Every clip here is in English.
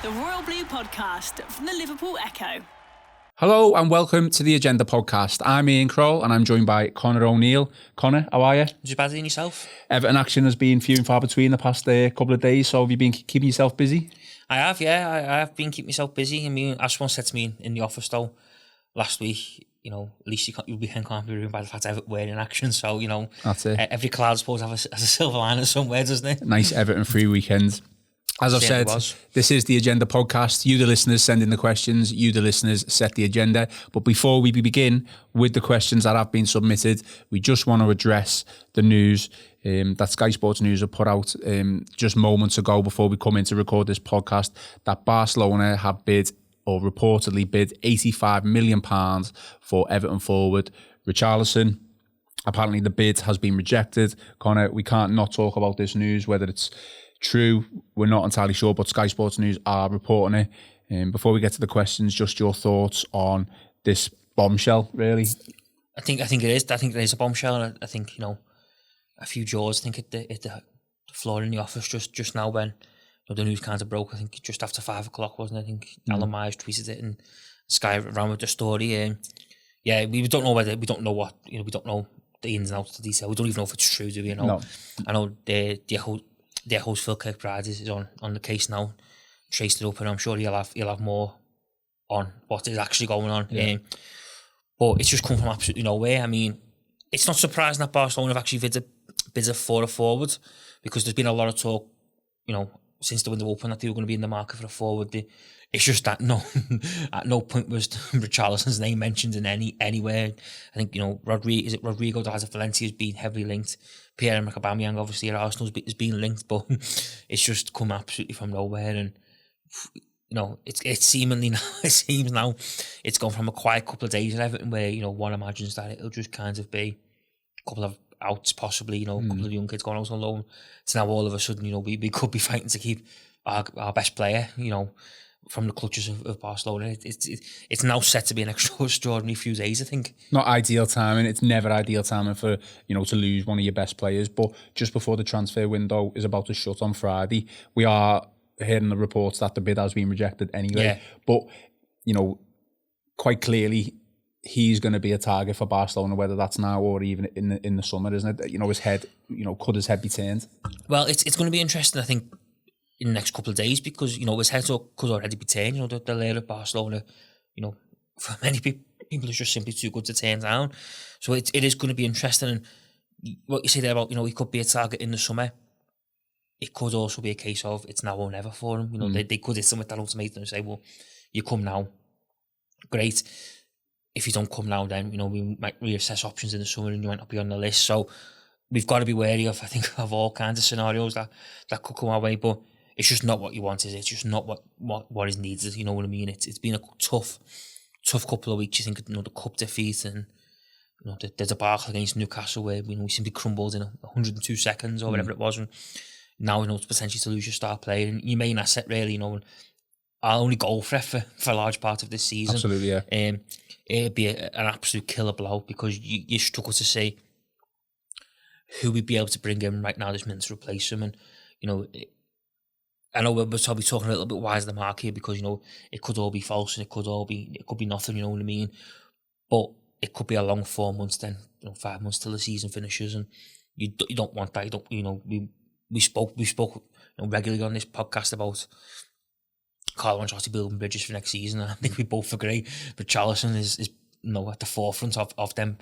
the Royal Blue Podcast from the Liverpool Echo. Hello and welcome to the Agenda Podcast. I'm Ian Croll and I'm joined by Connor O'Neill. Connor, how are you? Just better than yourself? Everton action has been few and far between the past couple of days, so have you been keeping yourself busy? I have, yeah. I have been keeping myself busy. I mean, as someone said to me in the office though last week, you know, at least your weekend can't be ruined by the fact Everton were in action. So, you know, that's it. Every cloud, I suppose, has a silver lining somewhere, doesn't it? Nice Everton free weekend. As I've said, this is the Agenda Podcast. You, the listeners, send in the questions. You, the listeners, set the agenda. But before we begin with the questions that have been submitted, we just want to address the news that Sky Sports News have put out just moments ago before we come in to record this podcast, that Barcelona have bid, or reportedly bid, £85 million for Everton forward Richarlison. Apparently the bid has been rejected. Connor, we can't not talk about this news, whether it's true, we're not entirely sure, but Sky Sports News are reporting it. Before we get to the questions, just your thoughts on this bombshell, really. I think it is. I think it is a bombshell, and I think, you know, a few jaws. I think at the floor in the office just now when, you know, the news kind of broke. I think just after 5 o'clock, wasn't it? I think Alan Myers tweeted it and Sky ran with the story. Yeah, we don't know what, you know, we don't know the ins and outs of the detail. We don't even know if it's true, do we? You know? No. I know their host Phil Kirkbride is on the case now, traced it up, and I'm sure he'll have more on what is actually going on. Yeah. But it's just come from absolutely nowhere. I mean, it's not surprising that Barcelona have actually bid for a forward, because there's been a lot of talk, you know, since the window opened that they were going to be in the market for a forward. It's just that at no point was Richarlison's name mentioned in anywhere. I think, you know, Rodrigo de Valencia has been heavily linked. Pierre-Emerick Aubameyang, obviously, at Arsenal has been linked, but it's just come absolutely from nowhere. And, you know, it seems now it's gone from a quiet couple of days at Everton where, you know, one imagines that it'll just kind of be a couple of outs, possibly, you know, a couple of young kids going out on loan. So now all of a sudden, you know, we could be fighting to keep our best player, you know, from the clutches of Barcelona. It's now set to be an extraordinary few days, I think. Not ideal timing. It's never ideal timing for, you know, to lose one of your best players. But just before the transfer window is about to shut on Friday, we are hearing the reports that the bid has been rejected anyway. Yeah. But, you know, quite clearly, he's going to be a target for Barcelona, whether that's now or even in the summer, isn't it? You know, could his head be turned? Well, it's going to be interesting, I think, in the next couple of days, because, you know, his head could already be turned. You know, the layer of Barcelona, you know, for many people is just simply too good to turn down. So it is going to be interesting. And what you say there about, you know, he could be a target in the summer, it could also be a case of it's now or never for him. You know, they could hit someone with that ultimatum and say, well, you come now, great. If you don't come now, then, you know, we might reassess options in the summer and you might not be on the list. So we've got to be wary of, I think, of all kinds of scenarios that could come our way. But it's just not what you want, is it? It's just not what is needed, you know what I mean? It's been a tough couple of weeks. You think, you know, the cup defeat and, you know, the debacle against Newcastle where, you know, we simply crumbled in 102 seconds or whatever it was. And now, you know, it's potentially to lose your star player and your main asset, really, you know. And I'll only go for it for a large part of this season. Absolutely, yeah. It'd be an absolute killer blow, because you struggle to say who we'd be able to bring in right now this minute to replace him. And, you know, I know we're probably talking a little bit wise of the mark here, because, you know, it could all be false and it could be nothing, you know what I mean? But it could be a long 4 months then, you know, 5 months till the season finishes, and you don't want that. We spoke you know, regularly on this podcast about Carlo Ancelotti building bridges for next season, and I think we both agree Richarlison is you know, at the forefront of them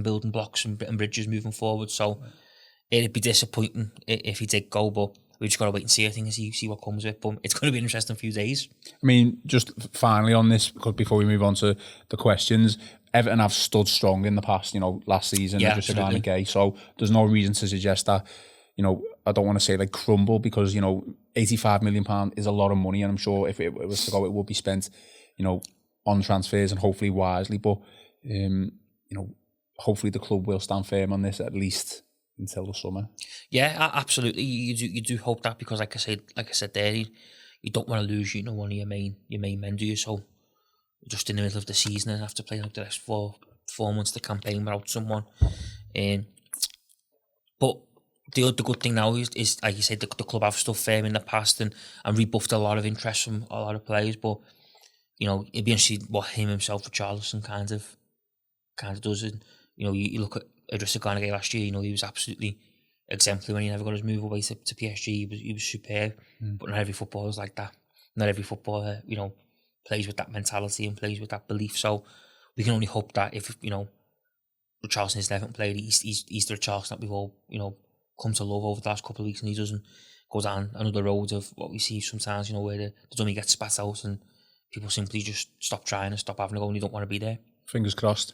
building blocks and bridges moving forward. So it'd be disappointing if he did go, but we just got to wait and see, I think, and see what comes of it. But it's going to be an interesting few days. I mean, just finally on this, because before we move on to the questions, Everton have stood strong in the past, you know, last season, just a gay. So there's no reason to suggest that, you know, I don't want to say like crumble, because, you know, £85 million is a lot of money, and I'm sure if it was to go, it would be spent, you know, on transfers and hopefully wisely. But, you know, hopefully the club will stand firm on this at least until the summer. Yeah, absolutely. You do hope that, because like I said there, you don't want to lose, you know, one of your main men, do you? So just in the middle of the season and have to play like the next four months of the campaign without someone. But the good thing now is like you said, the club have stuff in the past and rebuffed a lot of interest from a lot of players. But you know, it'd be interesting what himself, Richarlison, kind of does. And you know, you look at Idrissa Gana Gueye last year. You know, he was absolutely exemplary when he never got his move away to PSG. He was superb. But not every footballer's like that. Not every footballer, you know, plays with that mentality and plays with that belief. So we can only hope that if, you know, Richarlison has never played, he's the Richarlison that we've all, you know, come to love over the last couple of weeks, and he doesn't go down another road of what we see sometimes, you know, where the dummy gets spat out and people simply just stop trying and stop having a go and you don't want to be there. Fingers crossed.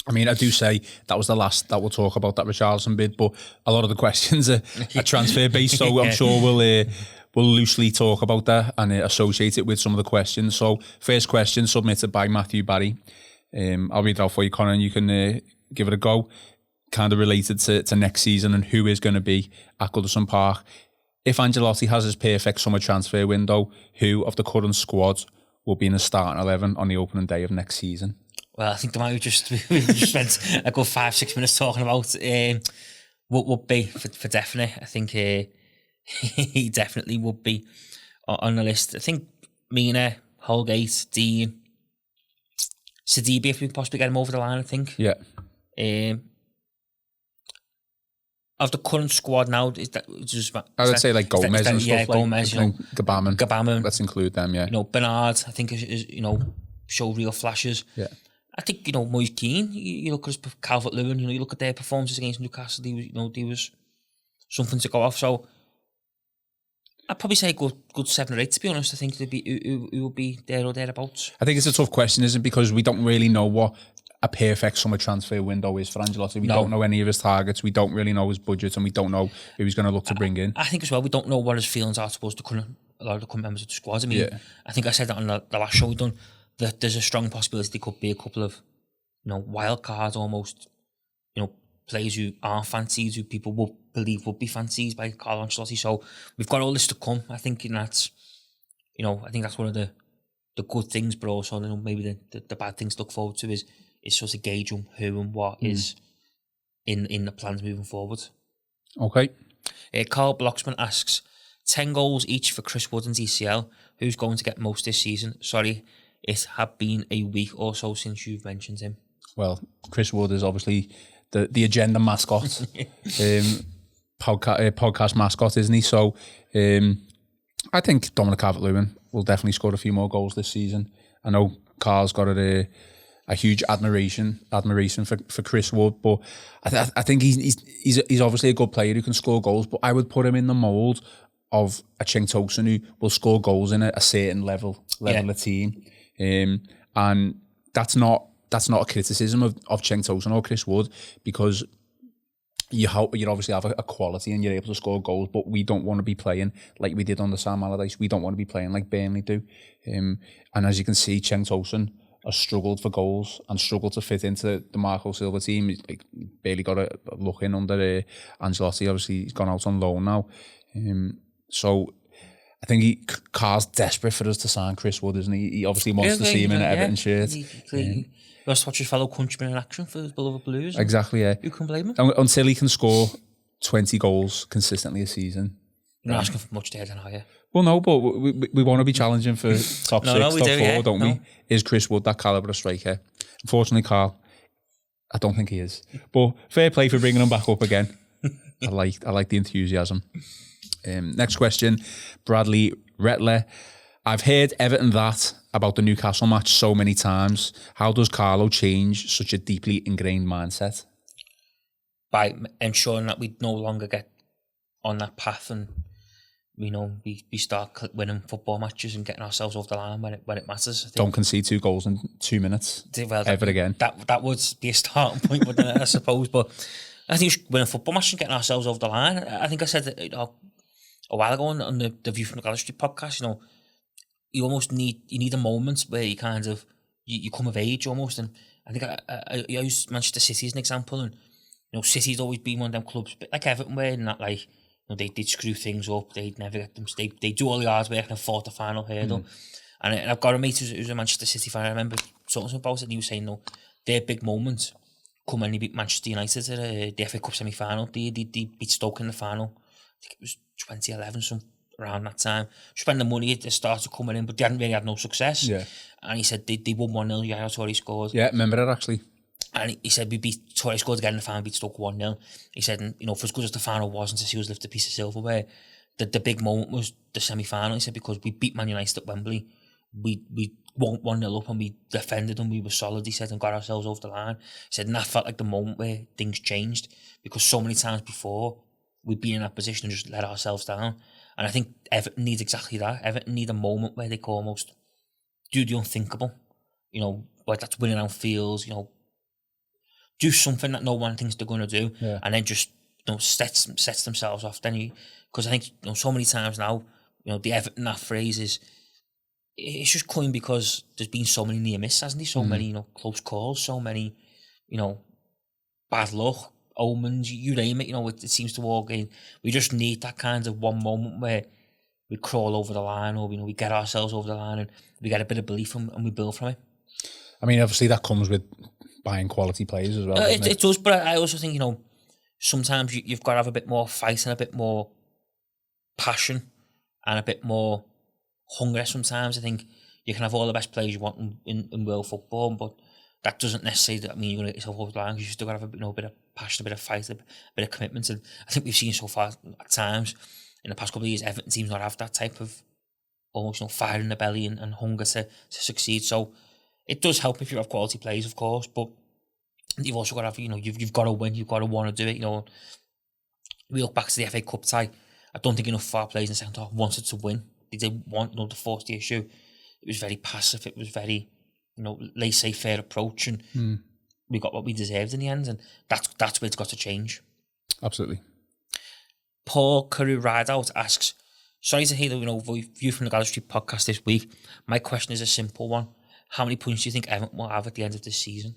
I mean, I do say that was the last that we'll talk about, that Richarlison bid, but a lot of the questions are transfer based, so I'm sure we'll loosely talk about that and associate it with some of the questions. So first question submitted by Matthew Barry. I'll read it out for you, Connor, and you can give it a go. Kind of related to next season and who is going to be at Goodison Park. If Ancelotti has his perfect summer transfer window, who of the current squad will be in the starting 11 on the opening day of next season? Well, I think the man we just spent a good 5-6 minutes talking about what would be for definite. I think he definitely would be on the list. I think Mina, Holgate, Dean, Sidibe, if we possibly get him over the line, I think. Yeah. Of the current squad now, is that just? I would say like Gomez and stuff. Yeah, Gomez, like Gabaman. Let's include them, yeah. You know, Bernard, I think is you know, showed real flashes. Yeah. I think, you know, Moise Keane, you look at Calvert-Lewin, you know, you look at their performances against Newcastle, there was something to go off. So I'd probably say good 7 or 8, to be honest. I think there'd be who would be there or thereabouts. I think it's a tough question, isn't it? Because we don't really know what a perfect summer transfer window is for Ancelotti. We don't know any of his targets. We don't really know his budget, and we don't know who he's going to look to bring in. I think as well, we don't know what his feelings are towards a lot of the current members of the squad. I mean, I think I said that on the last show we done, that there's a strong possibility there could be a couple of, you know, wild cards almost, you know, players who aren't fancied, who people will believe would be fancied by Carlo Ancelotti. So we've got all this to come. I think that's, you know, I think that's one of the good things, but also, you know, maybe the bad things to look forward to is sort of gauge who and what is in the plans moving forward. Okay. Carl Blocksman asks, 10 goals each for Chris Wood and ECL. Who's going to get most this season? Sorry, it had been a week or so since you've mentioned him. Well, Chris Wood is obviously the agenda mascot, podcast mascot, isn't he? So I think Dominic Calvert-Lewin will definitely score a few more goals this season. I know Carl's got a huge admiration for Chris Wood, but I think he's obviously a good player who can score goals, but I would put him in the mould of a Cenk Tosun who will score goals in a certain level of team. And that's not a criticism of Cenk Tosun or Chris Wood, because you obviously have a quality and you're able to score goals, but we don't want to be playing like we did on the Sam Allardyce. We don't want to be playing like Burnley do. And as you can see, Cenk Tosun has struggled for goals and struggled to fit into the Marco Silva team. He's barely got a look in under Ancelotti. Obviously, he's gone out on loan now. So I think Carl's desperate for us to sign Chris Wood, isn't he? He obviously wants to see him in an Everton shirt. He wants to watch his fellow countrymen in action for his beloved Blues. Exactly, yeah. Who can blame him? Until he can score 20 goals consistently a season. You're not asking for much there, then, are you? Well, no, but we want to be challenging for top 6, top 4, don't we? Is Chris Wood that calibre of striker? Unfortunately, Carl, I don't think he is. But fair play for bringing him back up again. I like the enthusiasm. Next question, Bradley Rettler. I've heard Everton that about the Newcastle match so many times. How does Carlo change such a deeply ingrained mindset? By ensuring that we no longer get on that path and we start winning football matches and getting ourselves off the line when it matters. Don't concede 2 goals in 2 minutes ever again. That would be a starting point, wouldn't it, I suppose. But I think we should win a football match and getting ourselves off the line. I think I said that a while ago on the View from the Gallery Street podcast, you almost need a moment where you kind of you come of age almost. And I think I use Manchester City as an example, and City's always been one of them clubs, but like Everton were, in that they'd screw things up, they'd never get them. They do all the hard work and fought the final hurdle. And I've got a mate who's a Manchester City fan. I remember talking about it, and he was saying, their big moment come in, he beat Manchester United at the FA Cup semi-final. They beat Stoke in the final. I think it was 2011, around that time. Spend the money, they started coming in, but they hadn't really had no success. Yeah. And he said they won 1-0, Yaya Toure scored. Yeah, remember it actually. And he said we beat Toure scored again in the final, beat Stoke 1-0. He said, and, you know, for as good as the final wasn't to see us lift a piece of silverware, the big moment was the semi-final. He said, because we beat Man United at Wembley, we won 1-0 up and we defended and we were solid, he said, and got ourselves over the line. He said, and that felt like the moment where things changed, because so many times before we'd been in that position and just let ourselves down. And I think Everton needs exactly that. Everton need a moment where they can almost do the unthinkable, you know, whether that's winning out fields, you know, do something that no one thinks they're going to do, and then just, you know, sets themselves off. Then because I think, you know, so many times now, you know, the Everton, that phrase is, it's just coined because there's been so many near misses, hasn't there? So many, you know, close calls, so many, you know, bad luck, omens, you name it. You know, it seems to all game. We just need that kind of one moment where we crawl over the line, or, you know, we get ourselves over the line and we get a bit of belief and we build from it. I mean, obviously that comes with buying quality players as well. It does, but I also think, you know, sometimes you've got to have a bit more fight and a bit more passion and a bit more hunger. Sometimes I think you can have all the best players you want in world football, but that doesn't necessarily mean you're going to get yourself over the line, because you still got to have a, you know, a bit of passion, a bit of fight, a bit of commitment. And I think we've seen so far at times in the past couple of years, Everton teams not have that type of almost, you know, fire in the belly and hunger to succeed. So it does help if you have quality players, of course, but you've also got to have, you know, you've got to win, you've got to want to do it. You know, we look back to the FA Cup tie. I don't think enough of our players in the second half wanted to win. They didn't want, you know, to force the issue. It was very passive. It was very, you know, laissez-faire approach, and we got what we deserved in the end, and that's where it's got to change. Absolutely. Paul Carew Rideout asks, sorry to hear the, you know, view from the Gallery Street podcast this week. My question is a simple one. How many points do you think Everton will have at the end of this season?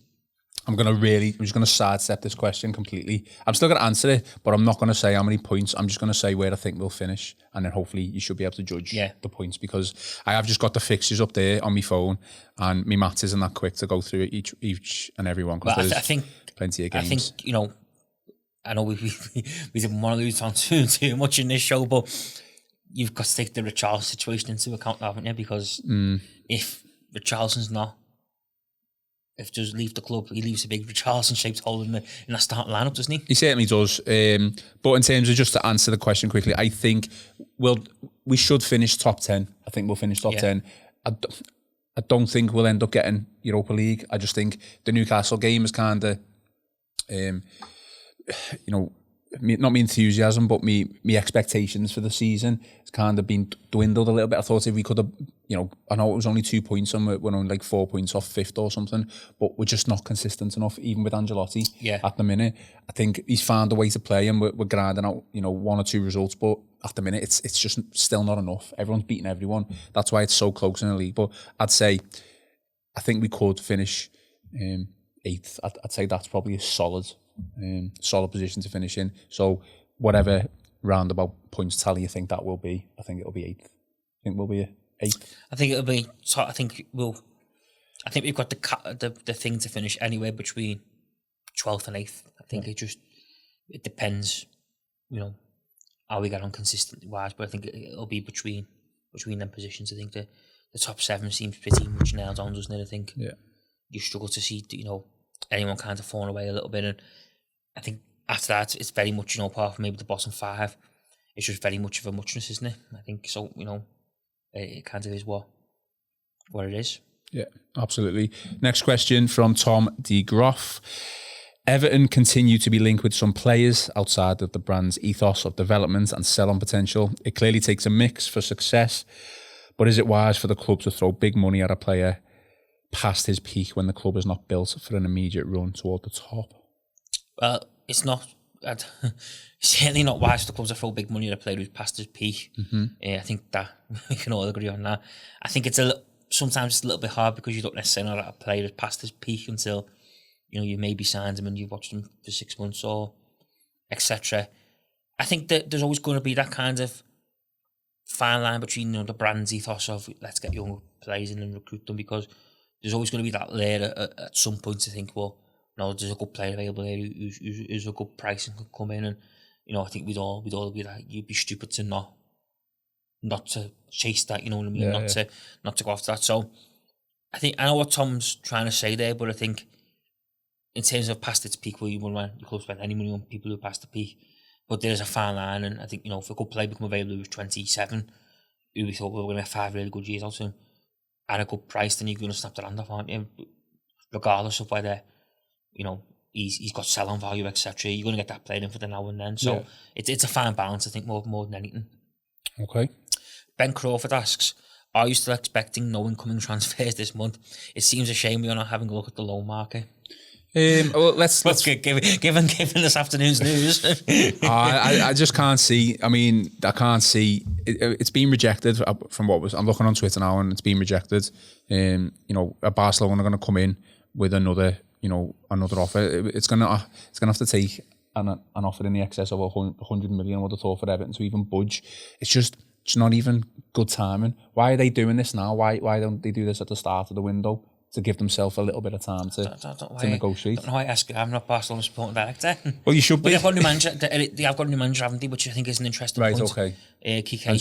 I'm just going to sidestep this question completely. I'm still going to answer it, but I'm not going to say how many points. I'm just going to say where I think we'll finish, and then hopefully you should be able to judge the points, because I have just got the fixtures up there on my phone, and my maths isn't that quick to go through each and every one, because I think plenty of games. I think, you know, I know we didn't want to lose on too much in this show, but you've got to take the Richarlison situation into account, haven't you? Because if Richarlison's not, if he does leave the club, he leaves a big Richarlison-shaped hole in that starting lineup, doesn't he? He certainly does. But in terms of, just to answer the question quickly, I think we should finish top 10. I think we'll finish top 10. I don't think we'll end up getting Europa League. I just think the Newcastle game is kind of, you know, not my enthusiasm, but me expectations for the season has kind of been dwindled a little bit. I thought if we could have, you know, I know it was only 2 points and we're only like 4 points off fifth or something, but we're just not consistent enough, even with Ancelotti at the minute. I think he's found a way to play and we're grinding out, you know, 1 or 2 results, but at the minute it's just still not enough. Everyone's beating everyone. That's why it's so close in the league. But I'd say, I think we could finish 8th. I'd say that's probably a solid position to finish in. So whatever roundabout points tally you think that will be, I think it'll be 8th. I think we'll be 8th. I think it'll be. I think we've got the thing to finish anywhere between 12th and 8th. I think it depends, you know, how we get on consistently wise. But I think it'll be between them positions. I think the top 7 seems pretty much nailed on, doesn't it? I think you struggle to see, you know, anyone kind of falling away a little bit, and I think after that, it's very much, you know, apart from maybe the bottom 5, it's just very much of a muchness, isn't it? I think so, you know, it kind of is what it is. Yeah, absolutely. Next question from Tom D. Groff. Everton continue to be linked with some players outside of the brand's ethos of development and sell-on potential. It clearly takes a mix for success, but is it wise for the club to throw big money at a player past his peak when the club is not built for an immediate run toward the top? Well, it's not. It's certainly not wise for the clubs to throw big money at a player who's past his peak. I think that we can all agree on that. I think it's sometimes it's a little bit hard because you don't necessarily know that a player is past his peak until, you know, you maybe signed him and you've watched him for 6 months or etc. I think that there's always going to be that kind of fine line between, you know, the brand's ethos of let's get young players in and recruit them, because there's always going to be that layer at some point to think, well, there's a good player available there who's a good price and could come in, and I think we'd all be like, you'd be stupid to not to chase that, you know what I mean, not to go after that. So I know what Tom's trying to say there, but I think in terms of past its peak, where you could spend any money on people who passed the peak, but there's a fine line, and I think if a good player become available who was 27, who we thought we were going to have 5 really good years out of him at a good price, then you're going to snap the hand off, aren't you? Regardless of whether he's got sell-on value, etc. You're going to get that player in for the now and then. So it's a fine balance, I think, more than anything. Okay. Ben Crawford asks, are you still expecting no incoming transfers this month? It seems a shame we are not having a look at the loan market. Well, let's given this afternoon's news. I just can't see. I mean, I can't see. It's been rejected from I'm looking on Twitter now, and it's been rejected. Barcelona are going to come in with another offer. It's gonna have to take an offer in the excess of 100 million. I would have thought for Everton to even budge. It's not even good timing. Why are they doing this now? Why don't they do this at the start of the window to give themselves a little bit of time to negotiate? I don't know why I ask. I'm not Barcelona supporting director. Well, you should be. They've got a new manager. They have got a new manager, haven't they? Which I think is an interesting point. Right, okay. Kike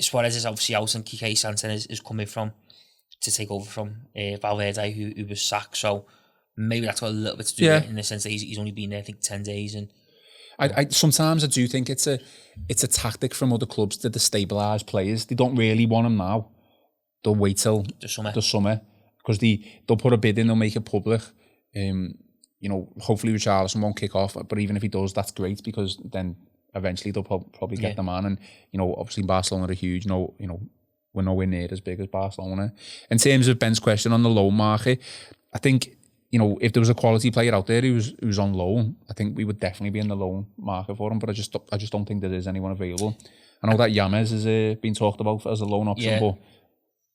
Suarez is obviously out, and Kike Santen is coming to take over from Valverde, who was sacked. So maybe that's got a little bit to do with it, in the sense that he's only been there, I think, 10 days. And I sometimes I do think it's a tactic from other clubs to destabilise players. They don't really want them now. They'll wait till the summer because they'll put a bid in, they'll make it public. Hopefully Richarlison won't kick off, but even if he does, that's great, because then eventually they'll probably get the man. And obviously Barcelona are huge. We're nowhere near as big as Barcelona. In terms of Ben's question on the loan market, I think if there was a quality player out there who's on loan, I think we would definitely be in the loan market for him. But I just don't think there is anyone available. I know that James is being talked about as a loan option, but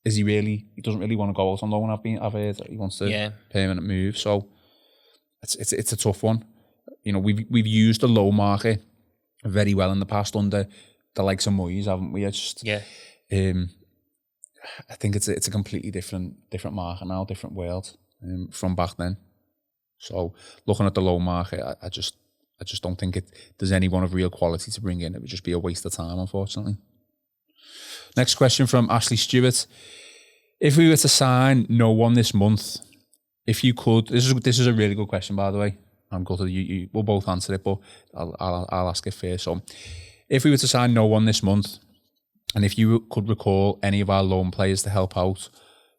is he really? He doesn't really want to go out on loan. I've heard he wants to permanent move. So it's a tough one. We've used the loan market very well in the past under the likes of Moyes, haven't we? I think it's a completely different market now, different world from back then. So looking at the loan market, I just don't think there's anyone of real quality to bring in. It would just be a waste of time, unfortunately. Next question from Ashley Stewart. If we were to sign no one this month, if you could, this is a really good question, by the way. I'm good to you. We'll both answer it, but I'll ask it first. So, if we were to sign no one this month, and if you could recall any of our loan players to help out,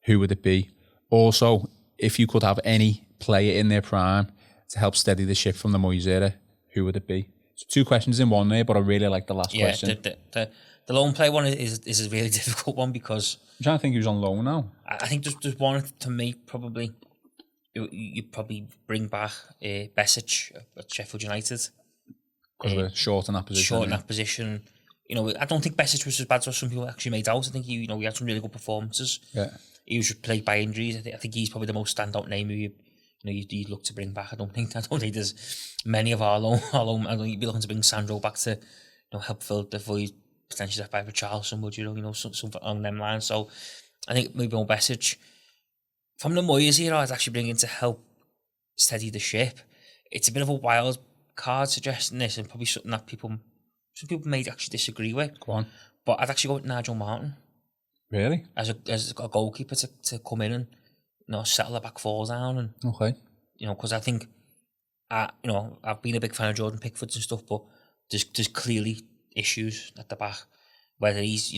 who would it be? Also, if you could have any player in their prime to help steady the ship from the Moyes era, who would it be? So 2 questions in one there, but I really like the last question. The loan player one is a really difficult one, because I'm trying to think who's on loan now. I think there's one to me, probably. You'd probably bring back Besic at Sheffield United. Because we're short in that position. I don't think Besic was as bad as some people actually made out. I think he had some really good performances. Yeah. He was plagued by injuries. I think he's probably the most standout name who you'd look to bring back. I don't think there's many of our loan. I don't you'd be looking to bring Sandro back to help fill the void potentially left by Richarlison, would something along them lines. So I think maybe more Besic. From the Moyes era, I'd actually bring in to help steady the ship. It's a bit of a wild card suggesting this, and probably something that some people may actually disagree with. Go on. But I'd actually go with Nigel Martin. Really? As a goalkeeper to come in and settle the back four down, and because I think I've been a big fan of Jordan Pickford's and stuff, but there's clearly issues at the back, whether he's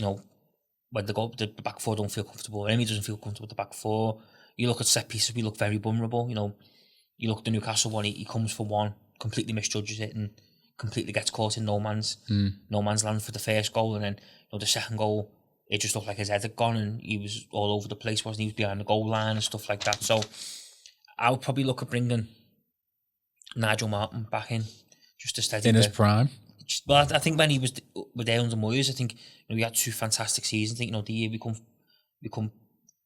when the back four don't feel comfortable, or Emi doesn't feel comfortable with the back four. You look at set pieces, we look very vulnerable. You look at the Newcastle one, he comes for one, completely misjudges it, and completely gets caught in no man's land for the first goal, and then the second goal, it just looked like his head had gone, and he was all over the place, wasn't he? He was behind the goal line and stuff like that. So I would probably look at bringing Nigel Martin back in, just to steady his prime. Well, I think when he was with Aons and Moyes, I think we had 2 fantastic seasons. I think the year we come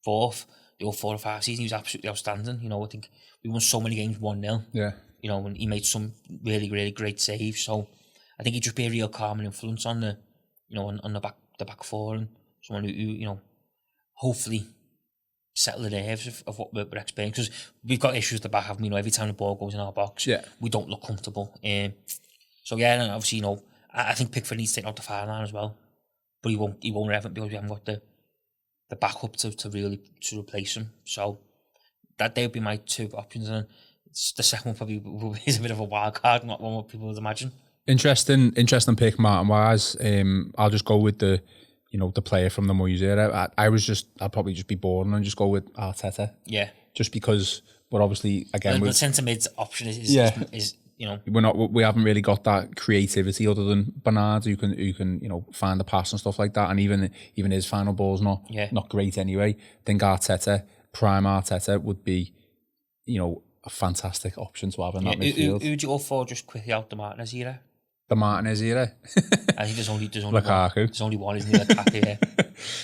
fourth, the 4 or 5 seasons, he was absolutely outstanding. I think we won so many games 1-0. Yeah. And he made some really, really great saves. So I think he'd just be a real calming influence on the, on the back four, and someone who hopefully settle the nerves of what we're experiencing, because we've got issues at the back, haven't we? Every time the ball goes in our box, we don't look comfortable. So and obviously, I think Pickford needs to take out the fire line as well, but he won't have it because we haven't got the backup to really to replace him. So that they would be my two options, and the second one probably is a bit of a wild card, not what people would imagine. Interesting pick, Martin Wise. I'll just go with the player from the Moyes era. I'd probably just be boring and just go with Arteta. Yeah. Just because, but obviously again, the centre mid option is we haven't really got that creativity other than Bernard who can find the pass and stuff like that, and even his final ball's not great anyway. I think prime Arteta would be a fantastic option to have in that midfield. Who'd you go for just quickly out the Martinez era? The Martinez era? I think there's only Lukaku. There's only one, isn't there? Lukaku, yeah.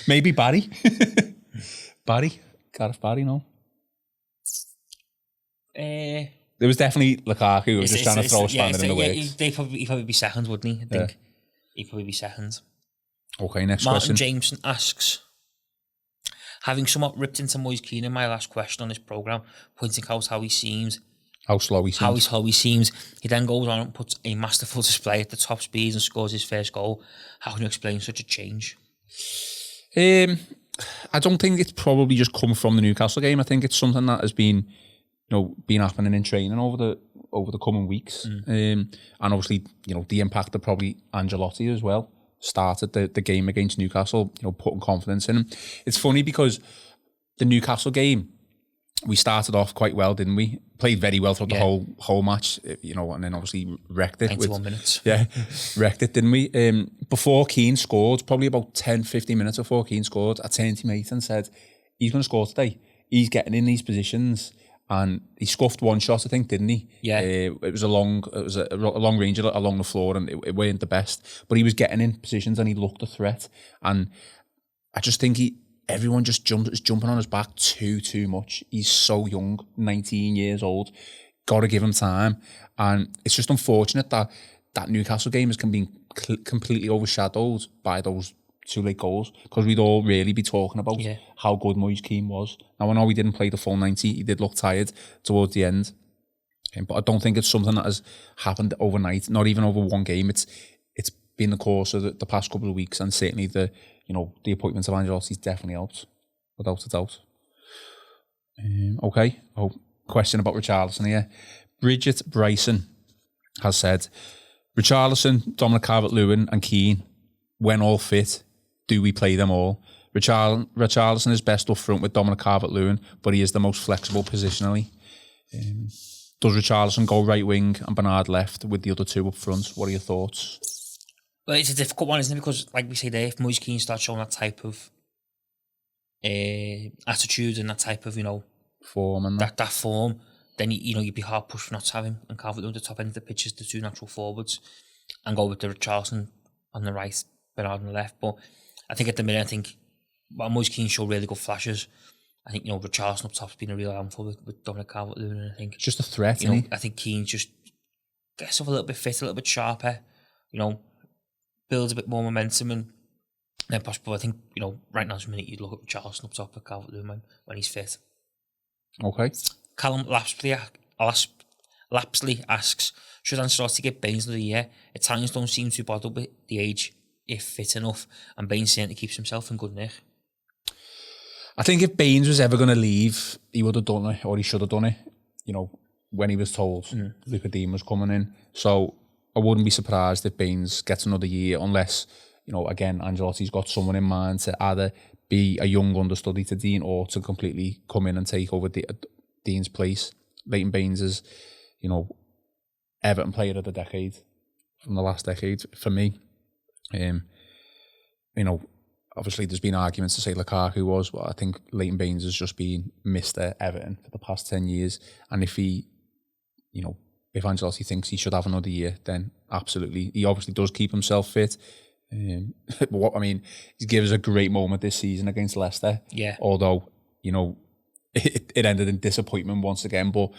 Maybe Barry. Gareth Barry, no? There was definitely Lukaku who was just trying to throw a spanner in the works. He'd probably be second, wouldn't he? I think he'd probably be second. Okay, next Martin question. Jameson asks, having somewhat ripped into Moise Keane in my last question on this programme, pointing out how slow he seems. He then goes on and puts a masterful display at the top speeds and scores his first goal. How can you explain such a change? I don't think it's probably just come from the Newcastle game. I think it's something that has been happening in training over the coming weeks. And obviously, the impact of probably Ancelotti as well started the game against Newcastle, putting confidence in him. It's funny because the Newcastle game, we started off quite well, didn't we? Played very well throughout the whole match, and then obviously wrecked it. 91 minutes. Yeah, wrecked it, didn't we? Before Keane scored, probably about 10-15 minutes before Keane scored, I turned to my mate and said, he's going to score today. He's getting in these positions. And he scuffed one shot, I think, didn't he? Yeah. It was a long range along the floor, and it weren't the best. But he was getting in positions, and he looked a threat. And I just think everyone just is jumping on his back too much. He's so young, 19 years old. Got to give him time. And it's just unfortunate that Newcastle game can be completely overshadowed by those 2 late goals, because we'd all really be talking about how good Moise Keane was. Now, I know he didn't play the full 90. He did look tired towards the end. But I don't think it's something that has happened overnight, not even over one game. It's been the course of the past couple of weeks, and certainly the appointment of Ancelotti's definitely helped, without a doubt. Okay. Question about Richarlison here. Bridget Bryson has said, Richarlison, Dominic Calvert-Lewin and Keane, when all fit, do we play them all? Richarlison is best up front with Dominic Calvert-Lewin, but he is the most flexible positionally. Does Richarlison go right wing and Bernard left with the other 2 up front? What are your thoughts? Well, it's a difficult one, isn't it? Because, like we say there, if Moise Keane starts showing that type of attitude and that type of, form and that form, then you'd be hard pushed not to have him and Calvert-Lewin at the top end of the pitch as the 2 natural forwards, and go with the Richarlison on the right, Bernard on the left. But I think at the minute, while Moise Keane showed really good flashes, I think Richarlison up top's been a real handful with Dominic Calvert-Lewin, and I think it's just a threat. Isn't he? I think Keane just gets off a little bit fit, a little bit sharper, builds a bit more momentum, and then possible. I think right now's the minute you'd look at Richarlison up top at Calvert-Lewin when he's fit. Okay. Callum Lapsley asks, should Ancelotti get Baines of the year? Italians don't seem too bothered with the age if fit enough, and Baines certainly keeps himself in good nick. I think if Baines was ever going to leave, he would have done it, or he should have done it, when he was told Luca Dean was coming in. So I wouldn't be surprised if Baines gets another year, unless, again, Ancelotti's got someone in mind to either be a young understudy to Dean or to completely come in and take over Dean's place. Leighton Baines is, Everton player of the decade, from the last decade, for me. Obviously there's been arguments to say Lukaku was, but I think Leighton Baines has just been Mr. Everton for the past 10 years. And if if Ancelotti thinks he should have another year, then absolutely. He obviously does keep himself fit. He gave us a great moment this season against Leicester. Yeah. Although, it ended in disappointment once again. But,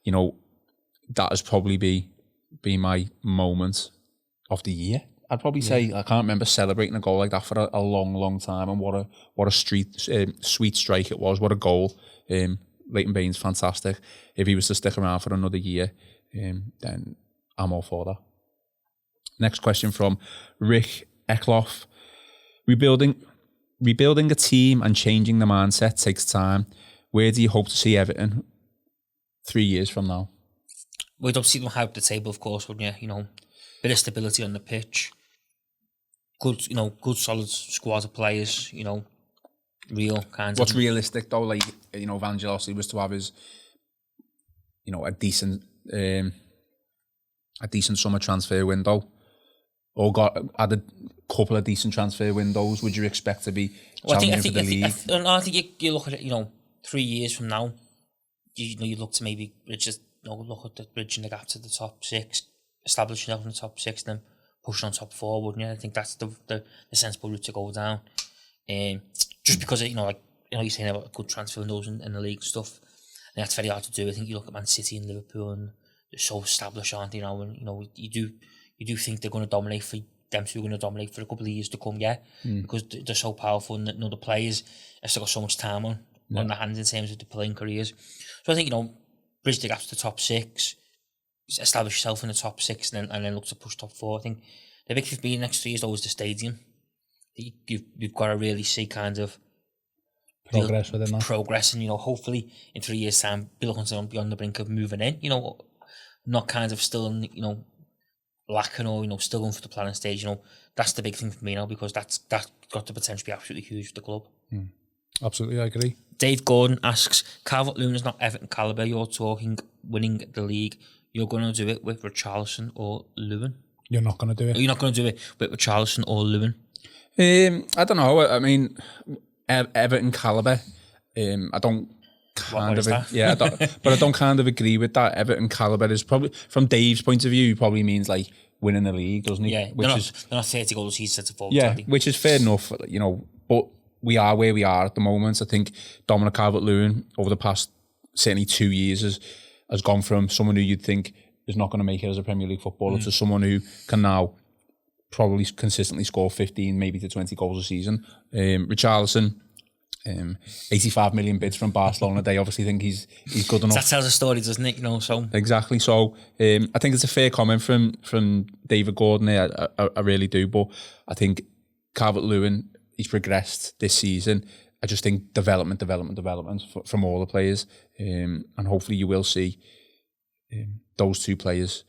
that has probably been my moment of the year. I'd probably say I can't remember celebrating a goal like that for a long time, and what a sweet strike it was. What a goal. Leighton Baines, fantastic. If he was to stick around for another year, then I'm all for that. Next question from Rick Eckloff. Rebuilding a team and changing the mindset takes time. Where do you hope to see Everton 3 years from now? We'd obviously high up the table, of course, wouldn't you? You know, bit of stability on the pitch. Good solid squad of players, you know, real kind What's of... realistic though, like, you know, Vangelos, he was to have his, you know, a decent summer transfer window, or had a couple of decent transfer windows. Would you expect to be challenging for the league? I think you look at it, you know, 3 years from now, you look to maybe look at the bridging the gap to the top six, establishing yourself in the top six, then pushing on top four, wouldn't you? I think that's the sensible route to go down. Just because of, you're saying about good transfer windows in the league and stuff, and that's very hard to do. I think you look at Man City and Liverpool, and they're so established, aren't they? Now, and you do think they're going to dominate for them. Two are going to dominate for a couple of years to come, because they're so powerful, and the players have still got so much time on their hands in terms of their playing careers. So I think bridge the gap to the top six, establish yourself in the top six, and then look to push top four. I think the big thing for me next 3 years though is the stadium. You've got to really see kind of progress within that. Progress, and hopefully in 3 years' time, be looking to be on the brink of moving in. Not kind of still lacking or still going for the planning stage. That's the big thing for me now, because that's got the potential to be absolutely huge for the club. Absolutely, I agree. Dave Gordon asks, Calvert-Lewin is not Everton calibre. You're talking winning the league. You're going to do it with Richarlison or Lewin? You're not going to do it. You're not going to do it with Richarlison or Lewin? I don't know. I mean, Everton calibre. I don't kind of, but I don't kind of agree with that. Everton calibre is probably, from Dave's point of view, probably means like winning the league, doesn't he? Yeah, they're not 30 goals he's set to forward. Yeah, which is fair enough, but we are where we are at the moment. I think Dominic Calvert-Lewin over the past certainly 2 years has gone from someone who you'd think is not going to make it as a Premier League footballer to someone who can now probably consistently score 15, maybe to 20 goals a season. Richarlison, 85 million bids from Barcelona. They obviously think he's good enough. That tells a story, doesn't it? So exactly. So I think it's a fair comment from David Gordon there. I really do. But I think Calvert-Lewin, he's progressed this season. I just think development from all the players, and hopefully you will see those two players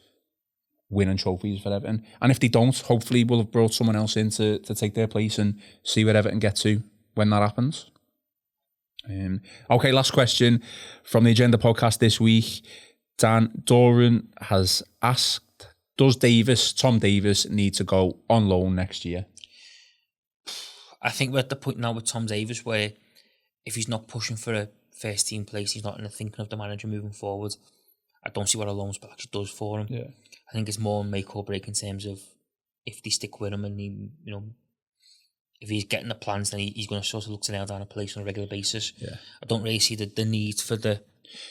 winning trophies for Everton. And if they don't, hopefully we'll have brought someone else in to take their place and see where Everton get to when that happens. Okay, last question from the Agenda podcast this week. Dan Doran has asked, does Tom Davies need to go on loan next year? I think we're at the point now with Tom Davies where if he's not pushing for a first team place, he's not thinking of the manager moving forward. I don't see what a loan spell actually does for him. Yeah. I think it's more make or break in terms of if they stick with him and he, if he's getting the plans, then he's going to sort of look to nail down a place on a regular basis. Yeah. I don't really see the need for the...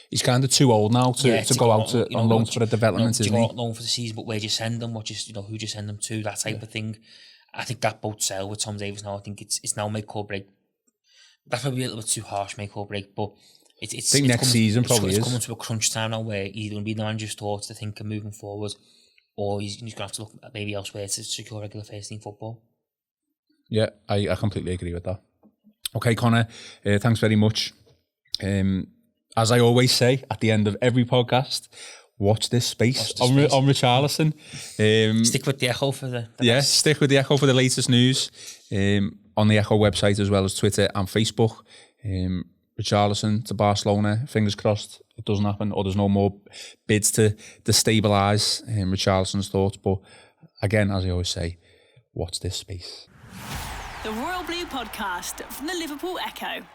He's kind of too old now to go out on loan for a development, isn't he? To go out loan for the season, but where do you send them? Who do you send them to? That type of thing. I think that boat sail with Tom Davies now. I think it's now make or break. That's probably a little bit too harsh, make or break, but I think next season probably is. It's coming to a crunch time now where he's going to be the manager's thoughts to think of moving forward, or he's going to have to look at maybe elsewhere to secure regular first team football. Yeah, I completely agree with that. Okay, Connor, thanks very much. As I always say at the end of every podcast, watch this space on Richarlison. Stick with the Echo for the stick with the Echo for the latest news on the Echo website as well as Twitter and Facebook. Richarlison to Barcelona, fingers crossed it doesn't happen, or there's no more bids to destabilise Richarlison's thoughts. But again, as I always say, watch this space. The Royal Blue Podcast from the Liverpool Echo.